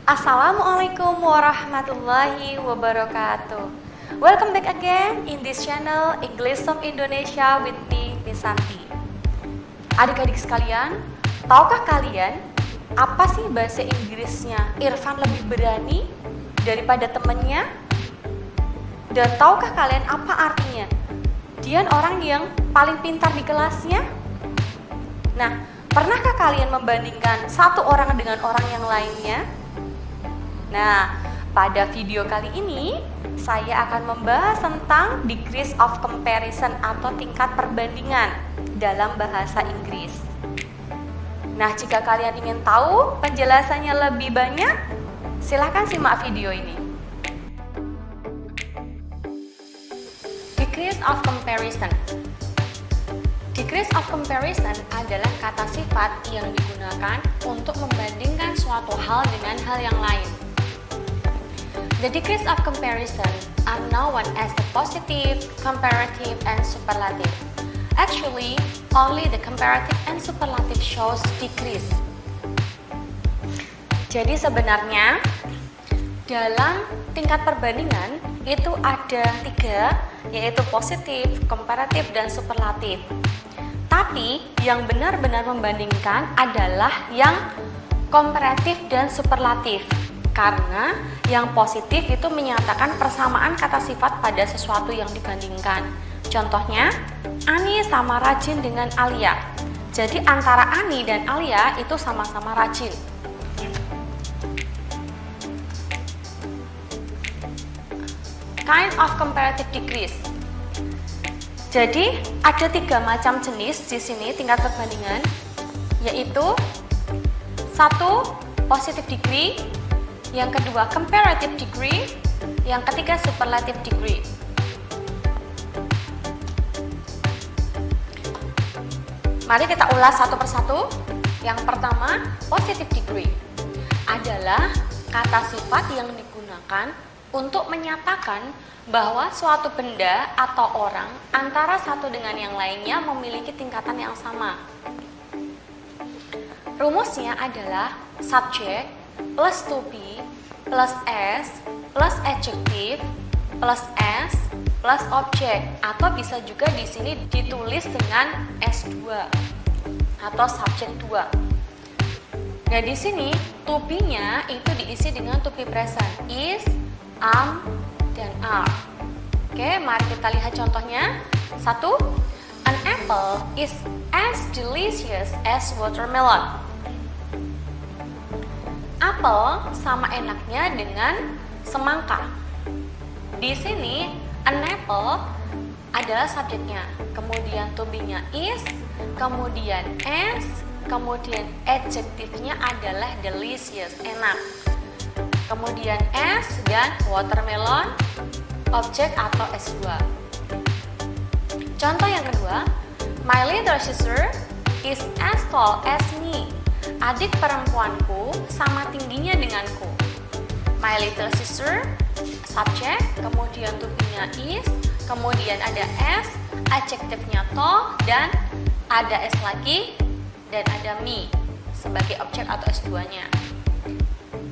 Assalamualaikum warahmatullahi wabarakatuh. Welcome back again in this channel English of Indonesia with me, Nisanti. Adik-adik sekalian, tahukah kalian apa sih bahasa Inggrisnya Irfan lebih berani daripada temennya? Dan tahukah kalian apa artinya Dian orang yang paling pintar di kelasnya? Nah, pernahkah kalian membandingkan satu orang dengan orang yang lainnya? Nah, pada video kali ini saya akan membahas tentang degrees of comparison atau tingkat perbandingan dalam bahasa Inggris. Nah, jika kalian ingin tahu penjelasannya lebih banyak, silakan simak video ini. Degrees of comparison. Degrees of comparison adalah kata sifat yang digunakan untuk membandingkan suatu hal dengan hal yang lain. The degrees of comparison are known as the positive, comparative, and superlative. Actually, only the comparative and superlative shows degrees. Jadi sebenarnya dalam tingkat perbandingan itu ada 3, yaitu positif, komparatif, dan superlatif. Tapi yang benar-benar membandingkan adalah yang komparatif dan superlatif. Karena yang positif itu menyatakan persamaan kata sifat pada sesuatu yang dibandingkan. Contohnya, Ani sama rajin dengan Alia. Jadi antara Ani dan Alia itu sama-sama rajin. Kind of comparative degrees. Jadi ada 3 macam jenis di sini tingkat perbandingan, yaitu 1. Positive degree, yang kedua comparative degree, yang ketiga superlative degree. Mari kita ulas satu persatu. Yang pertama, positive degree adalah kata sifat yang digunakan untuk menyatakan bahwa suatu benda atau orang antara satu dengan yang lainnya memiliki tingkatan yang sama. Rumusnya adalah subject plus to be plus s plus adjective plus s plus object, atau bisa juga di sini ditulis dengan S2 atau subject 2. Nah, di sini to be-nya itu diisi dengan to be present, is, am, dan are. Oke, mari kita lihat contohnya. 1. An apple is as delicious as watermelon. Apel sama enaknya dengan semangka. Di sini an apple adalah subjeknya, kemudian to be-nya is, kemudian as, kemudian adjektifnya adalah delicious, enak. Kemudian as dan watermelon, objek atau S2. Contoh yang kedua, my little sister is as tall as me. Adik perempuanku sama tingginya denganku. My little sister, subject, kemudian to be-nya is, kemudian ada s, adjektifnya tall, dan ada s lagi, dan ada me sebagai objek atau S2-nya.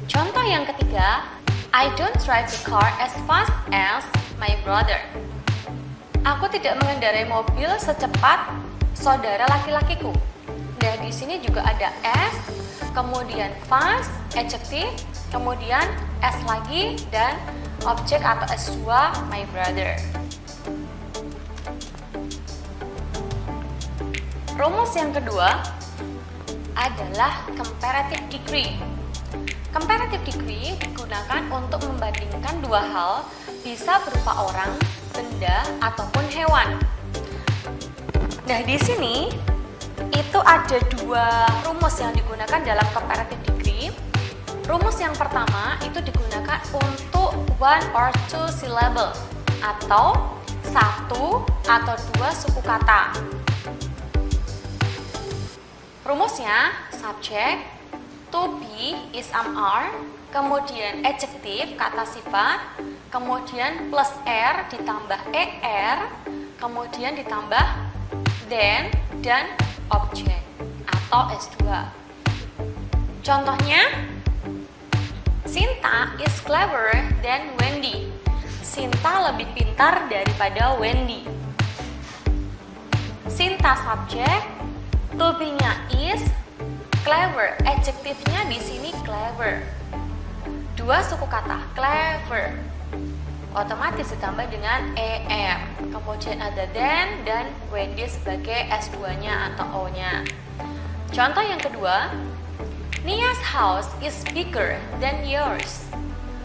Contoh yang ketiga, I don't drive the car as fast as my brother. Aku tidak mengendarai mobil secepat saudara laki-lakiku. Nah, di sini juga ada s, kemudian fast, adjective, kemudian s lagi, dan objek atau S2 my brother. Rumus yang kedua adalah comparative degree. Comparative degree digunakan untuk membandingkan dua hal, bisa berupa orang, benda, ataupun hewan. Nah, di sini itu ada 2 rumus yang digunakan dalam comparative degree. Rumus yang pertama itu digunakan untuk 1 or 2 syllable atau 1 atau 2 suku kata. Rumusnya subject, to be, is, am, are, kemudian adjective, kata sifat, kemudian plus r ditambah er, kemudian ditambah then, dan objek atau S2. Contohnya, Sinta is clever than Wendy. Sinta lebih pintar daripada Wendy. Sinta subjek, to be-nya is, clever, adjektifnya di sini clever. Dua suku kata, clever, otomatis ditambah dengan er. Kemudian ada than dan Wendy sebagai S2-nya atau O-nya. Contoh yang kedua, Nia's house is bigger than yours.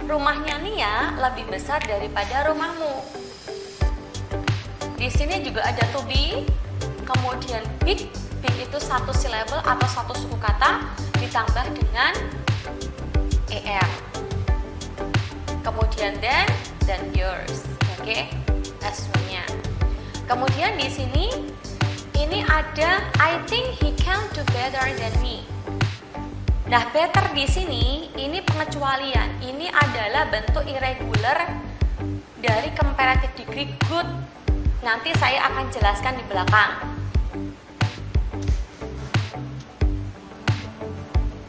Rumahnya Nia lebih besar daripada rumahmu. Di sini juga ada to be, kemudian big. Big itu satu syllable atau satu suku kata ditambah dengan er. Kemudian then yours sebagai S2-nya. Kemudian di sini ini ada I think he can do better than me. Nah, better di sini ini pengecualian. Ini adalah bentuk irregular dari comparative degree good. Nanti saya akan jelaskan di belakang.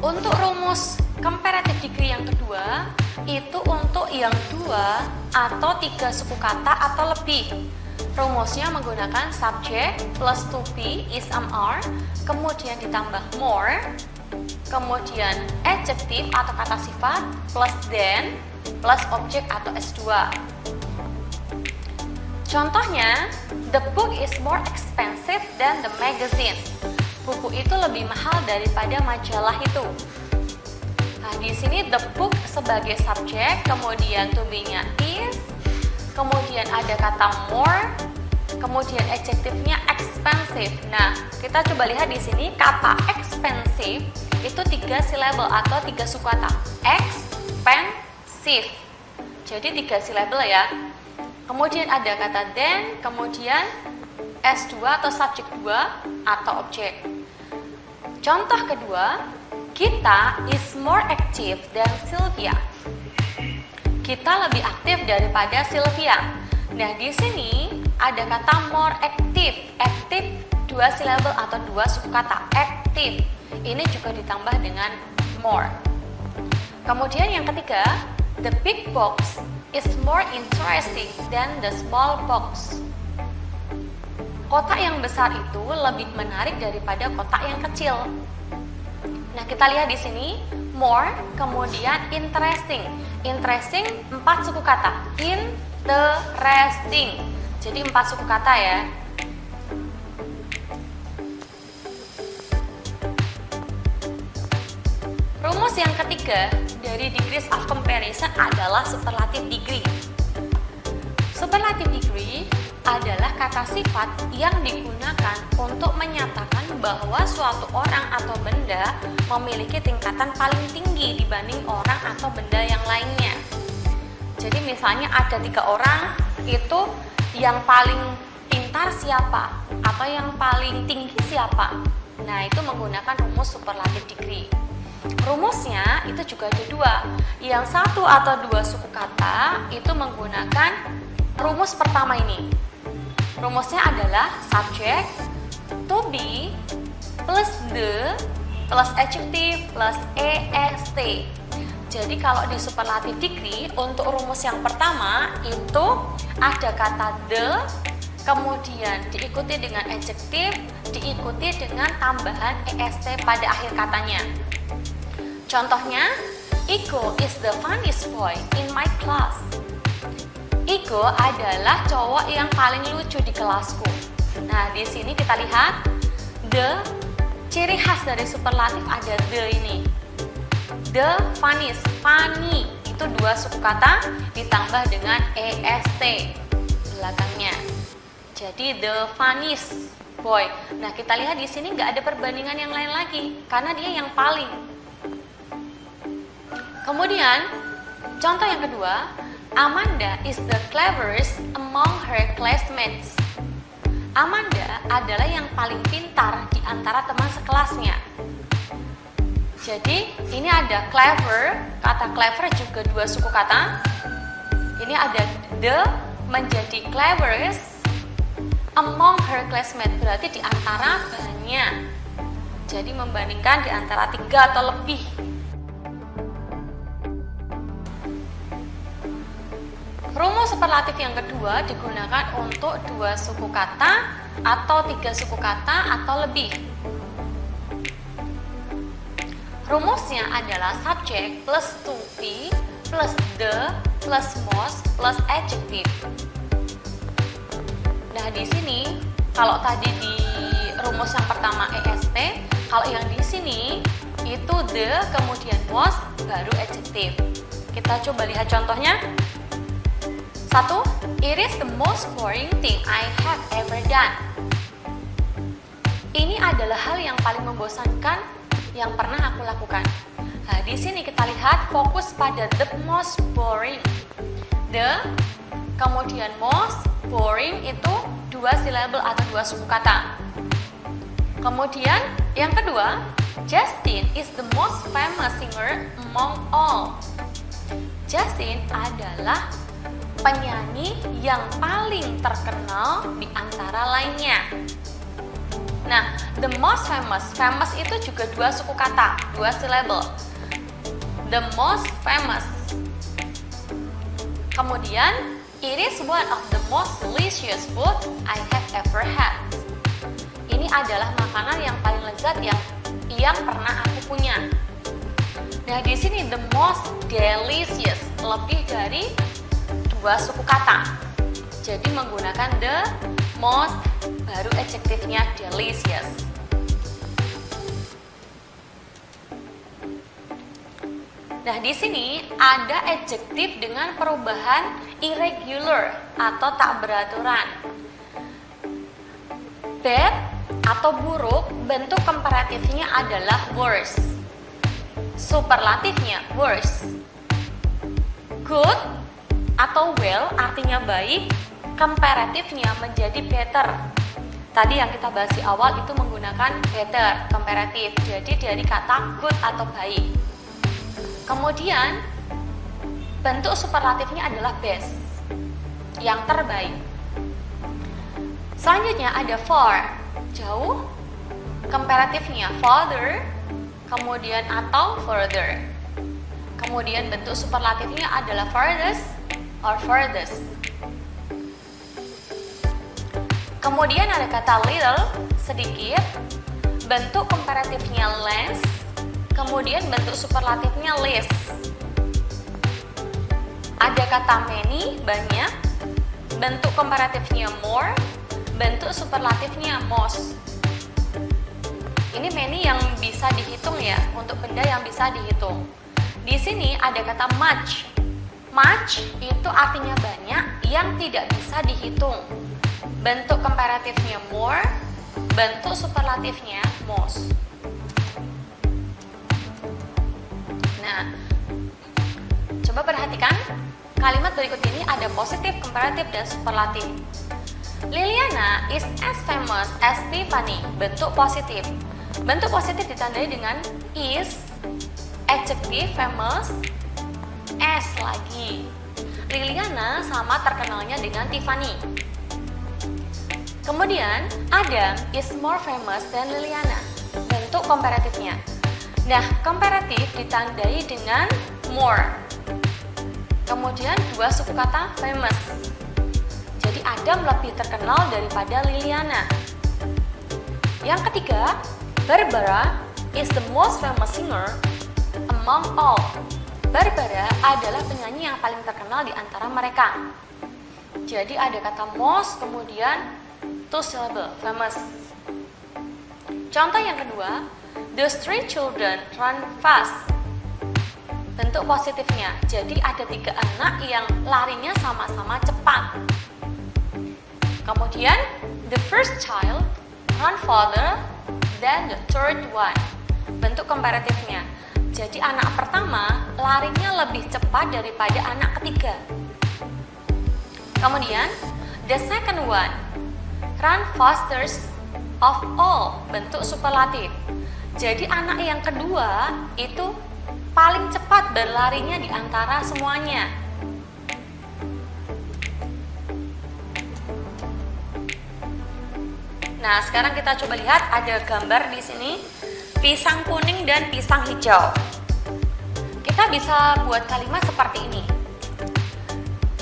Untuk rumus comparative degree yang kedua, itu untuk yang 2 atau 3 suku kata atau lebih. Rumusnya menggunakan subject plus to be is are, kemudian ditambah more, kemudian adjective atau kata sifat plus than plus objek atau S2. Contohnya, the book is more expensive than the magazine. Buku itu lebih mahal daripada majalah itu. Nah, di sini the book sebagai subjek, kemudian to be-nya is, kemudian ada kata more, kemudian adjektifnya expensive. Nah, kita coba lihat di sini kata expensive itu 3 syllable atau 3 suku kata. Expensive. Jadi 3 syllable ya. Kemudian ada kata then, kemudian S2 atau subjek 2 atau objek. Contoh kedua, Gita is more active than Sylvia. Kita lebih aktif daripada Sylvia. Nah, di sini ada kata more active. Active 2 syllable atau 2 suku kata. Active. Ini juga ditambah dengan more. Kemudian yang ketiga, the big box is more interesting than the small box. Kotak yang besar itu lebih menarik daripada kotak yang kecil. Nah, kita lihat di sini more, kemudian interesting. Interesting 4 suku kata. Interesting. Jadi 4 suku kata ya. Rumus yang ketiga dari degrees of comparison adalah superlative degree. Superlative degree adalah kata sifat yang digunakan untuk menyatakan bahwa suatu orang atau benda memiliki tingkatan paling tinggi dibanding orang atau benda yang lainnya. Jadi misalnya ada 3 orang, itu yang paling pintar siapa atau yang paling tinggi siapa. Nah, itu menggunakan rumus superlative degree. Rumusnya itu juga ada 2. Yang 1 atau 2 suku kata itu menggunakan rumus pertama ini. Rumusnya adalah subject, to be, plus the, plus adjective, plus est. Jadi kalau di superlative degree, untuk rumus yang pertama itu ada kata the, kemudian diikuti dengan adjective, diikuti dengan tambahan est pada akhir katanya. Contohnya, Iko is the funniest boy in my class. Iko adalah cowok yang paling lucu di kelasku. Nah, di sini kita lihat the, ciri khas dari superlatif ada the ini. The funniest, funny itu 2 suku kata ditambah dengan est belakangnya. Jadi the funniest boy. Nah, kita lihat di sini nggak ada perbandingan yang lain lagi karena dia yang paling. Kemudian, contoh yang kedua, Amanda is the cleverest among her classmates. Amanda adalah yang paling pintar di antara teman sekelasnya. Jadi, ini ada clever, kata clever juga 2 suku kata. Ini ada the menjadi cleverest among her classmates, berarti di antara banyak. Jadi membandingkan di antara 3 atau lebih. Rumus superlatif yang kedua digunakan untuk 2 suku kata atau 3 suku kata atau lebih. Rumusnya adalah subject plus to be plus the plus most plus adjective. Nah, di sini kalau tadi di rumus yang pertama EST, kalau yang di sini itu the kemudian most baru adjective. Kita coba lihat contohnya. 1. It is the most boring thing I have ever done. Ini adalah hal yang paling membosankan yang pernah aku lakukan. Nah, di sini kita lihat fokus pada the most boring. The, kemudian most, boring itu 2 syllable atau 2 suku kata. Kemudian yang kedua, Justin is the most famous singer among all. Justin adalah penyanyi yang paling terkenal di antara lainnya. Nah, the most famous, famous itu juga 2 suku kata, 2 syllable. The most famous. Kemudian, it is one of the most delicious food I have ever had. Ini adalah makanan yang paling lezat yang pernah aku punya. Nah, di sini the most delicious, lebih dari 2 suku kata. Jadi menggunakan the most baru adjektifnya delicious. Nah, di sini ada adjektif dengan perubahan irregular atau tak beraturan. Bad atau buruk, bentuk komparatifnya adalah worse. Superlatifnya worse. Good atau well artinya baik, komparatifnya menjadi better. Tadi yang kita bahas di awal itu menggunakan better, komparatif. Jadi dari kata good atau baik. Kemudian bentuk superlatifnya adalah best, yang terbaik. Selanjutnya ada far, jauh, komparatifnya farther, kemudian atau further. Kemudian bentuk superlatifnya adalah farthest or furthest. Kemudian ada kata little, sedikit, bentuk komparatifnya less, kemudian bentuk superlatifnya less. Ada kata many, banyak, bentuk komparatifnya more, bentuk superlatifnya most. Ini many yang bisa dihitung ya, untuk benda yang bisa dihitung. Di sini ada kata much. Much itu artinya banyak yang tidak bisa dihitung. Bentuk komparatifnya more, bentuk superlatifnya most. Nah, coba perhatikan kalimat berikut ini ada positif, komparatif, dan superlatif. Liliana is as famous as Tiffany. Bentuk positif. Bentuk positif ditandai dengan is, adjektif famous, as lagi. Liliana sama terkenalnya dengan Tiffany. Kemudian, Adam is more famous than Liliana. Bentuk komparatifnya. Nah, komparatif ditandai dengan more. Kemudian 2 suku kata famous. Jadi Adam lebih terkenal daripada Liliana. Yang ketiga, Barbara is the most famous singer among all. Barbara adalah penyanyi yang paling terkenal di antara mereka. Jadi ada kata most, kemudian 2 syllable, famous. Contoh yang kedua, those 3 children run fast. Bentuk positifnya, jadi ada 3 anak yang larinya sama-sama cepat. Kemudian, the first child run farther than the third one. Bentuk komparatifnya, jadi anak pertama larinya lebih cepat daripada anak ketiga. Kemudian, the second one run fastest of all. Bentuk superlatif. Jadi anak yang kedua itu paling cepat berlarinya di antara semuanya. Nah, sekarang kita coba lihat ada gambar di sini, pisang kuning dan pisang hijau. Kita bisa buat kalimat seperti ini.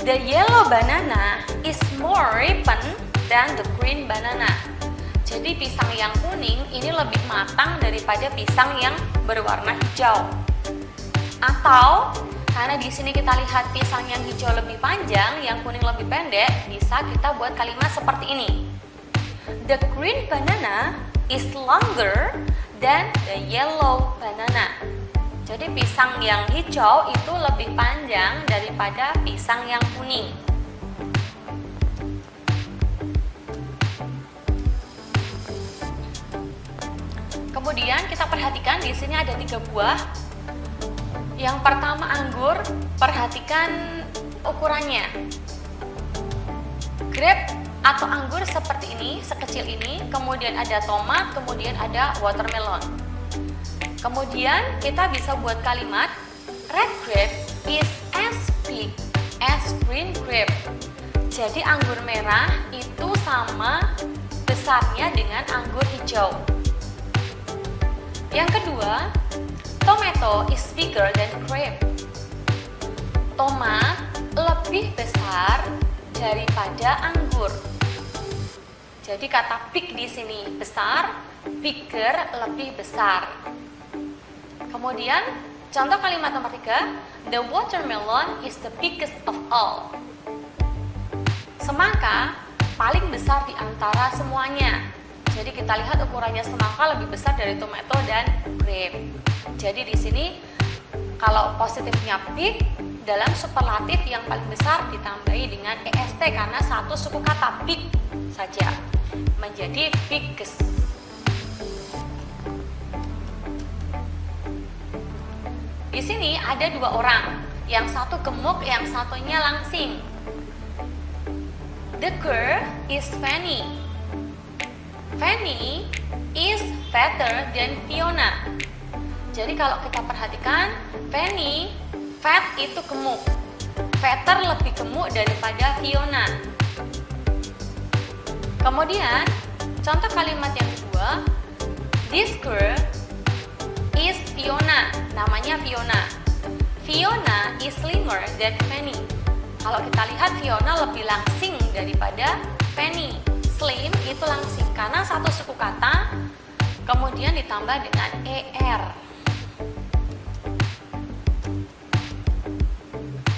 The yellow banana is more ripen than the green banana. Jadi pisang yang kuning ini lebih matang daripada pisang yang berwarna hijau. Atau karena di sini kita lihat pisang yang hijau lebih panjang, yang kuning lebih pendek, bisa kita buat kalimat seperti ini. The green banana is longer than the yellow banana. Jadi pisang yang hijau itu lebih panjang daripada pisang yang kuning. Kemudian kita perhatikan di sini ada 3 buah. Yang pertama anggur, perhatikan ukurannya. Grape atau anggur seperti ini, sekecil ini. Kemudian ada tomat, kemudian ada watermelon. Kemudian kita bisa buat kalimat red grape is as big as green grape. Jadi anggur merah itu sama besarnya dengan anggur hijau. Yang kedua, tomato is bigger than grape. Tomat lebih besar daripada anggur. Jadi kata big di sini besar, bigger lebih besar. Kemudian contoh kalimat nomor 3, the watermelon is the biggest of all. Semangka paling besar di antara semuanya. Jadi kita lihat ukurannya semangka lebih besar dari tomato dan grape. Jadi di sini kalau positifnya big, dalam superlatif yang paling besar ditambahi dengan est karena satu suku kata big saja menjadi biggest. Di sini ada 2 orang, yang satu gemuk, yang satunya langsing. The girl is Fanny. Fanny is fatter than Fiona. Jadi kalau kita perhatikan, Fanny, fat itu gemuk, fatter lebih gemuk daripada Fiona. Kemudian, contoh kalimat yang kedua, this girl is Fiona, namanya Fiona. Fiona is slimmer than Fanny. Kalau kita lihat Fiona lebih langsing daripada Fanny. Slim itu langsing karena satu suku kata, kemudian ditambah dengan er.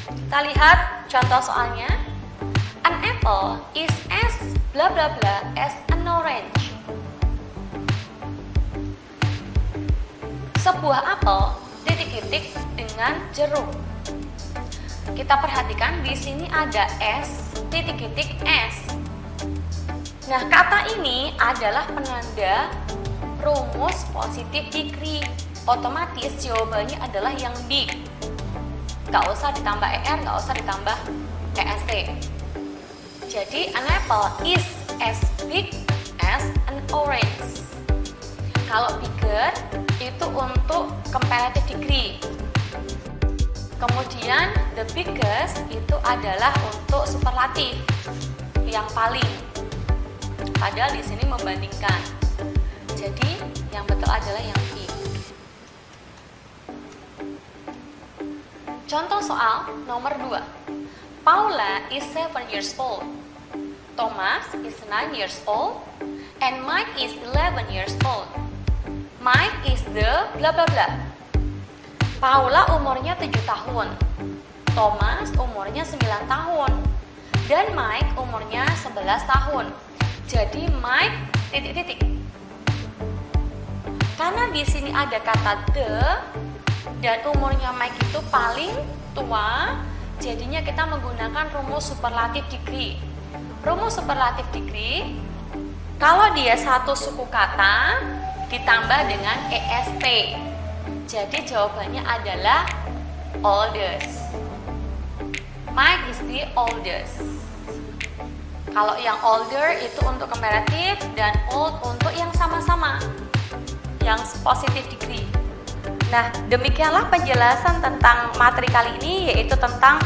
Kita lihat contoh soalnya. An apple is as bla bla bla as an orange. Sebuah apel titik-titik dengan jeruk. Kita perhatikan di sini ada s titik-titik s. Nah, kata ini adalah penanda rumus positif degree. Otomatis jawabannya adalah yang big. Gak usah ditambah er, gak usah ditambah est. Jadi an apple is as big as an orange. Kalau bigger itu untuk comparative degree. Kemudian the biggest itu adalah untuk superlatif yang paling. Padahal di sini membandingkan. Jadi yang betul adalah yang big. Contoh soal nomor 2. Paula is 7 years old. Thomas is 9 years old. And Mike is 11 years old. Mike is the bla bla bla. Paula umurnya 7 tahun. Thomas umurnya 9 tahun. Dan Mike umurnya 11 tahun. Jadi Mike titik-titik. Karena di sini ada kata the dan umurnya Mike itu paling tua, jadinya kita menggunakan rumus superlatif degree. Rumus superlatif degree, kalau dia satu suku kata ditambah dengan est. Jadi jawabannya adalah oldest. Mike is the oldest. Kalau yang older itu untuk comparative dan old untuk yang sama-sama, yang positive degree. Nah, demikianlah penjelasan tentang materi kali ini, yaitu tentang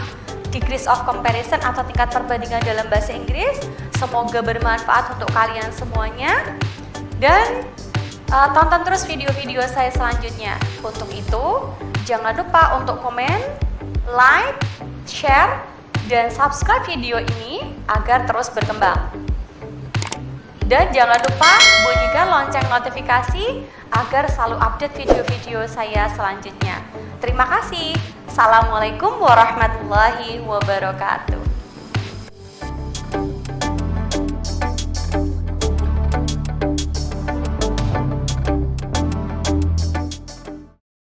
degrees of comparison atau tingkat perbandingan dalam bahasa Inggris. Semoga bermanfaat untuk kalian semuanya. Dan tonton terus video-video saya selanjutnya. Untuk itu, jangan lupa untuk komen, like, share, dan subscribe video ini agar terus berkembang. Dan jangan lupa bunyikan lonceng notifikasi agar selalu update video-video saya selanjutnya. Terima kasih. Assalamualaikum warahmatullahi wabarakatuh.